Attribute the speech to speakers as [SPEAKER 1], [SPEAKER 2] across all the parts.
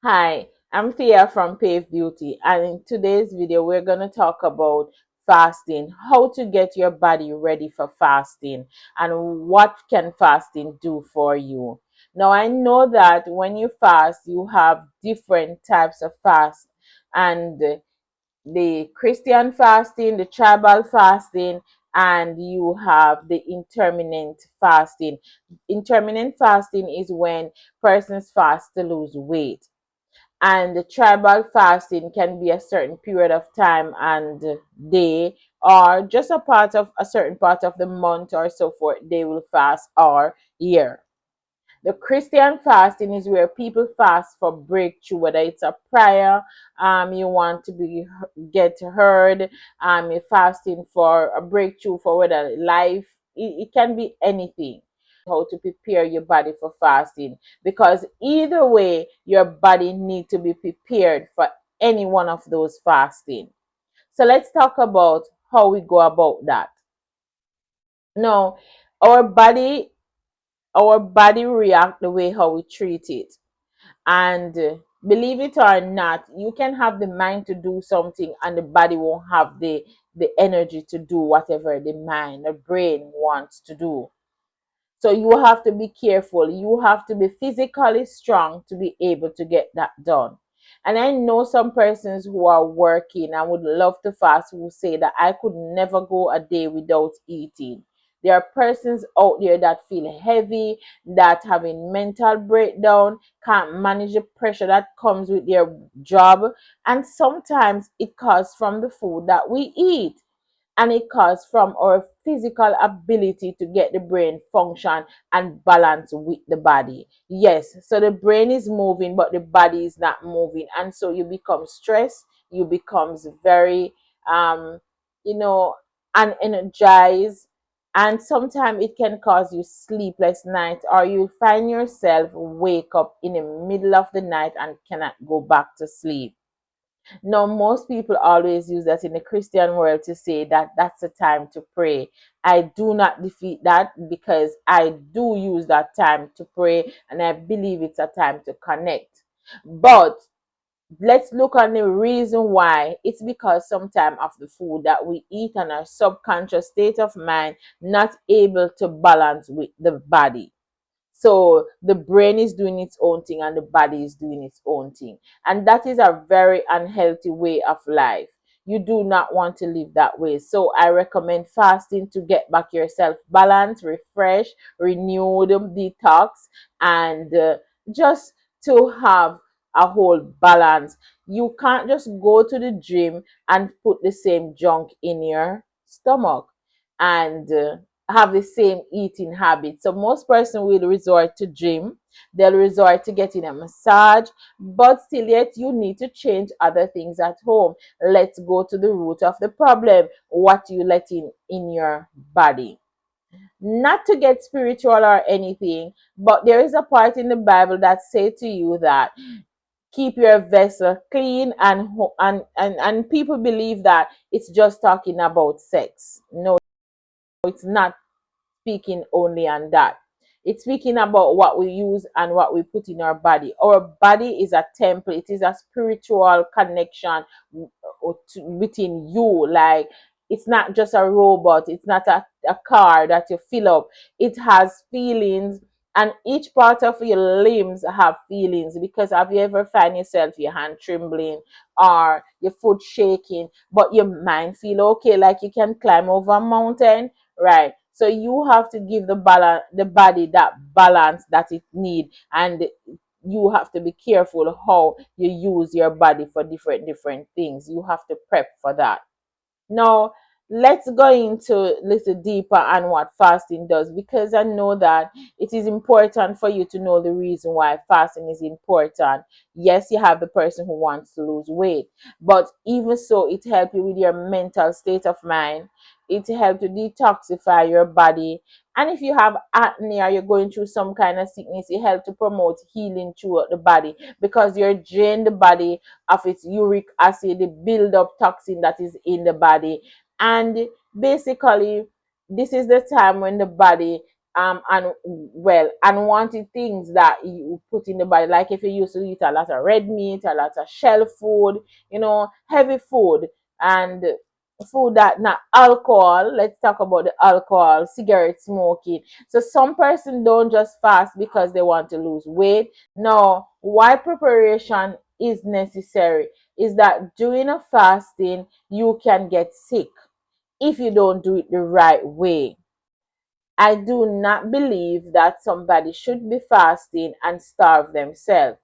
[SPEAKER 1] Hi, I'm Thea from Pave Beauty, and in today's video, we're going to talk about fasting, how to get your body ready for fasting, and what can fasting do for you. Now, I know that when you fast, you have different types of fast, and the Christian fasting, the tribal fasting, and you have the intermittent fasting. Intermittent fasting is when persons fast to lose weight, and the tribal fasting can be a certain period of time and day, or just a part of a certain part of the month or so forth they will fast, or year. The Christian fasting is where people fast for breakthrough, whether it's a prayer, you want to be get heard, you're fasting for a breakthrough for whether life, it can be anything. How to prepare your body for fasting, because either way your body need to be prepared for any one of those fasting. So let's talk about how we go about that. Now, our body our body react the way how we treat it. And believe it or not, you can have the mind to do something and the body won't have the energy to do whatever the mind, the brain wants to do. So you have to be careful. You have to be physically strong to be able to get that done. And I know some persons who are working and would love to fast who say that I could never go a day without eating. There are persons out there that feel heavy, that having mental breakdown, can't manage the pressure that comes with their job. And sometimes it comes from the food that we eat, and it comes from our physical ability to get the brain function and balance with the body. Yes, so the brain is moving but the body is not moving, and so you become stressed, you becomes very um you know unenergized, and sometimes it can cause you sleepless night, or you find yourself wake up in the middle of the night and cannot go back to sleep. Now, most people always use that in the Christian world to say that that's a time to pray. I do not defeat that, because I do use that time to pray and I believe it's a time to connect. But let's look on the reason why. It's because sometimes of the food that we eat and our subconscious state of mind not able to balance with the body. So the brain is doing its own thing and the body is doing its own thing. And that is a very unhealthy way of life. You do not want to live that way. So I recommend fasting to get back yourself balanced, refreshed, renewed, detox, and just to have a whole balance. You can't just go to the gym and put the same junk in your stomach and have the same eating habit. So most person will resort to gym, they'll resort to getting a massage, but still yet you need to change other things at home. Let's go to the root of the problem. What you let in your body. Not to get spiritual or anything, but there is a part in the Bible that say to you that keep your vessel clean, and people believe that it's just talking about sex. No, it's not speaking only on that. It's speaking about what we use and what we put in our body. Our body is a temple, it is a spiritual connection within you. Like, it's not just a robot, it's not a car that you fill up. It has feelings, and each part of your limbs have feelings. Because have you ever find yourself your hand trembling or your foot shaking, but your mind feel okay, like you can climb over a mountain? Right. So you have to give the body that balance that it need, and you have to be careful how you use your body for different things. You have to prep for that. Now, let's go into a little deeper on what fasting does, because I know that it is important for you to know the reason why fasting is important. Yes, you have the person who wants to lose weight, but even so, it helps you with your mental state of mind. It helps to detoxify your body. And if you have acne or you're going through some kind of sickness, it helps to promote healing throughout the body, because you're drain the body of its uric acid, the build up toxin that is in the body. And basically, this is the time when the body and well, unwanted things that you put in the body. Like if you used to eat a lot of red meat, a lot of shell food, heavy food, and food that not alcohol. Let's talk about the alcohol, cigarette smoking. So some person don't just fast because they want to lose weight. No, why preparation is necessary is that during a fasting you can get sick if you don't do it the right way. I do not believe that somebody should be fasting and starve themselves.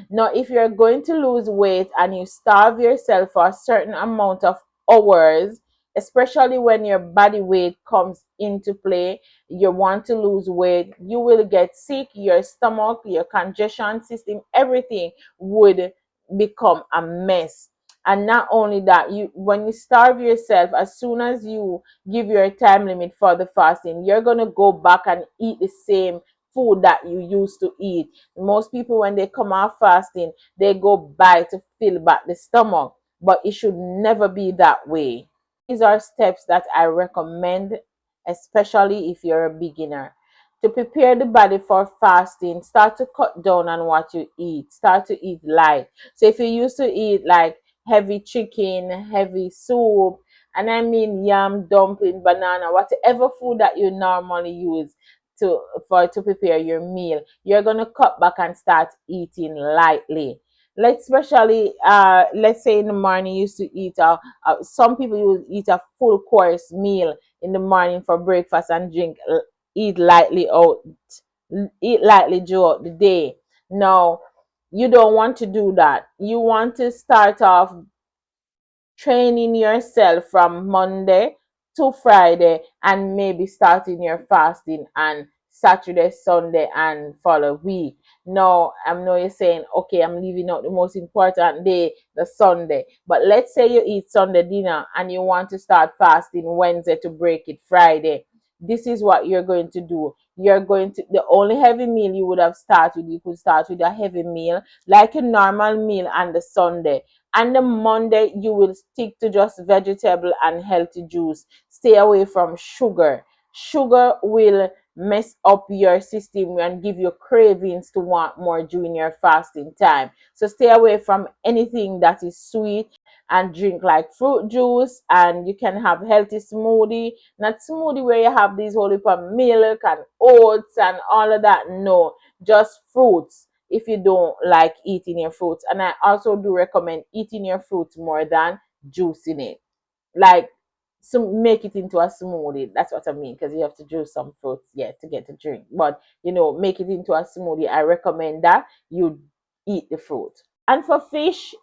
[SPEAKER 1] Now, if you're going to lose weight and you starve yourself for a certain amount of hours, especially when your body weight comes into play, you want to lose weight, you will get sick, your stomach, your congestion system, everything would become a mess. And not only that, you when you starve yourself, as soon as you give your time limit for the fasting, you're gonna go back and eat the same food that you used to eat. Most people, when they come off fasting, they go buy to fill back the stomach, but it should never be that way. These are steps that I recommend, especially if you're a beginner. To prepare the body for fasting, start to cut down on what you eat. Start to eat light. So if you used to eat like heavy chicken, heavy soup, and I mean yam, dumpling, banana, whatever food that you normally use to prepare your meal, you're gonna cut back and start eating lightly. Let's say in the morning you used to eat some people will eat a full course meal in the morning for breakfast and eat lightly out eat lightly throughout the day. Now, you don't want to do that. You want to start off training yourself from Monday to Friday, and maybe starting your fasting on Saturday, Sunday, and follow week. No, I know you're saying, okay, I'm leaving out the most important day, the Sunday. But let's say you eat Sunday dinner and you want to start fasting Wednesday to break it Friday. This is what you're going to do. You're going to, the only heavy meal you would have started, you could start with a heavy meal, like a normal meal on the Sunday. And the Monday, you will stick to just vegetable and healthy juice. Stay away from sugar. Sugar will mess up your system and give you cravings to want more during your fasting time. So stay away from anything that is sweet and drink like fruit juice, and you can have healthy smoothie. Not smoothie where you have these whole heap of milk and oats and all of that. No, just fruits if you don't like eating your fruits. And I also do recommend eating your fruits more than juicing it. Like, so make it into a smoothie. That's what I mean, because you have to juice some fruits, yeah, to get a drink. But make it into a smoothie. I recommend that you eat the fruit. And for fish,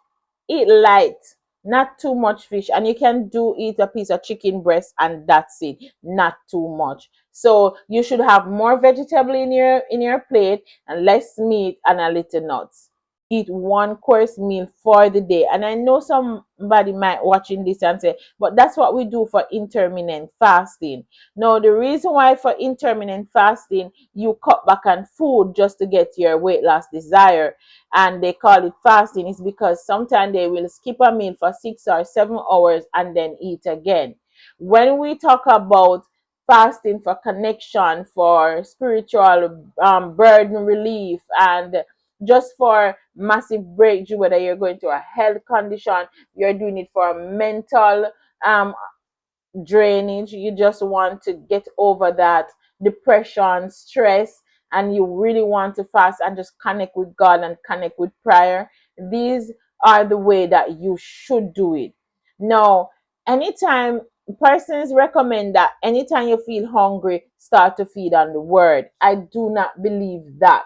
[SPEAKER 1] eat light, not too much fish. And you can do eat a piece of chicken breast and that's it, not too much. So you should have more vegetable in your plate and less meat and a little nuts. Eat one course meal for the day. And I know somebody might watching this and say, but that's what we do for intermittent fasting. No, the reason why for intermittent fasting you cut back on food just to get your weight loss desire, and they call it fasting, is because sometimes they will skip a meal for 6 or 7 hours and then eat again. When we talk about fasting for connection, for spiritual burden relief, and just for massive breakthrough, whether you're going to a health condition, you're doing it for a mental um, drainage, you just want to get over that depression, stress, and you really want to fast and just connect with God and connect with prayer, these are the way that you should do it. Now, anytime persons recommend that anytime you feel hungry, start to feed on the word. I do not believe that.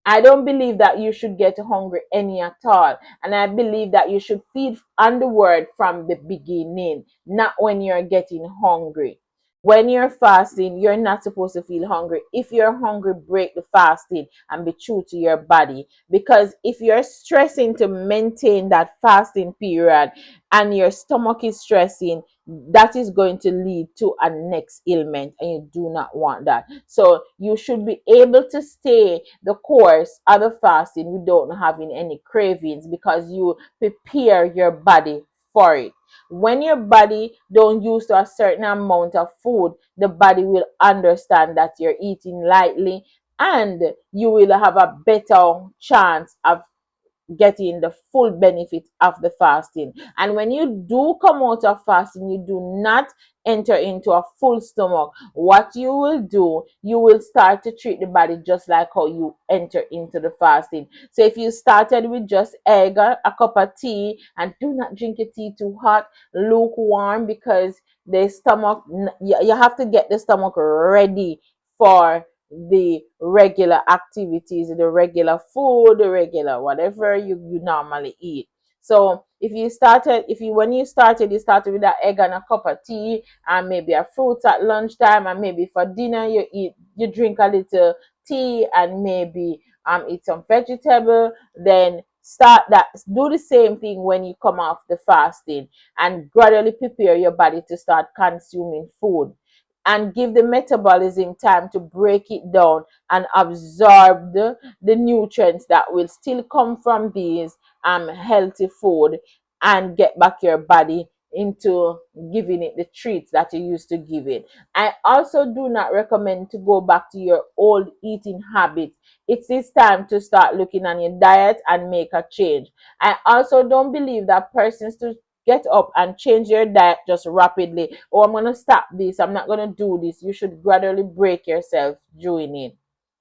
[SPEAKER 1] I don't believe that you should get hungry any at all. And I believe that you should feed on the word from the beginning, not when you're getting hungry. When you're fasting, you're not supposed to feel hungry. If you're hungry, break the fasting and be true to your body. Because if you're stressing to maintain that fasting period and your stomach is stressing, that is going to lead to a next ailment, and you do not want that. So you should be able to stay the course of the fasting without having any cravings, because you prepare your body for it. When your body don't use to a certain amount of food, the body will understand that you're eating lightly, and you will have a better chance of getting the full benefit of the fasting. And when you do come out of fasting, you do not enter into a full stomach. What you will do, you will start to treat the body just like how you enter into the fasting. So if you started with just egg, a cup of tea, and do not drink your tea too hot, lukewarm, because the stomach, you have to get the stomach ready for the regular activities, the regular food, the regular whatever you normally eat. So when you started, you started with an egg and a cup of tea and maybe a fruit at lunchtime, and maybe for dinner you drink a little tea and maybe eat some vegetable. Then do the same thing when you come off the fasting, and gradually prepare your body to start consuming food, and give the metabolism time to break it down and absorb the nutrients that will still come from these healthy food, and get back your body into giving it the treats that you used to give it. I also do not recommend to go back to your old eating habits. It is time to start looking on your diet and make a change. I also don't believe that persons to get up and change your diet just rapidly. Oh, I'm going to stop this. I'm not going to do this. You should gradually break yourself doing it.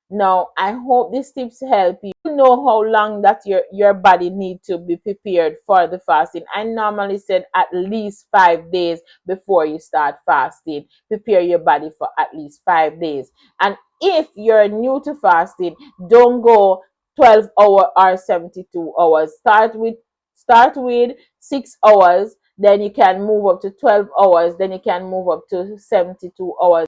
[SPEAKER 1] Now, I hope these tips help you. You know how long that your body need to be prepared for the fasting. I normally said at least 5 days before you start fasting. Prepare your body for at least 5 days. And if you're new to fasting, don't go 12 hours or 72 hours. Start with 6 hours, then you can move up to 12 hours, then you can move up to 72 hours.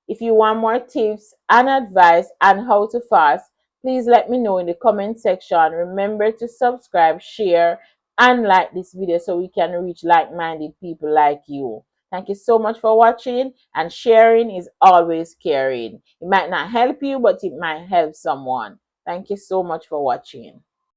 [SPEAKER 1] If you want more tips and advice on how to fast, please let me know in the comment section. Remember to subscribe, share, and like this video so we can reach like-minded people like you. Thank you so much for watching, and sharing is always caring. It might not help you, but it might help someone. Thank you so much for watching.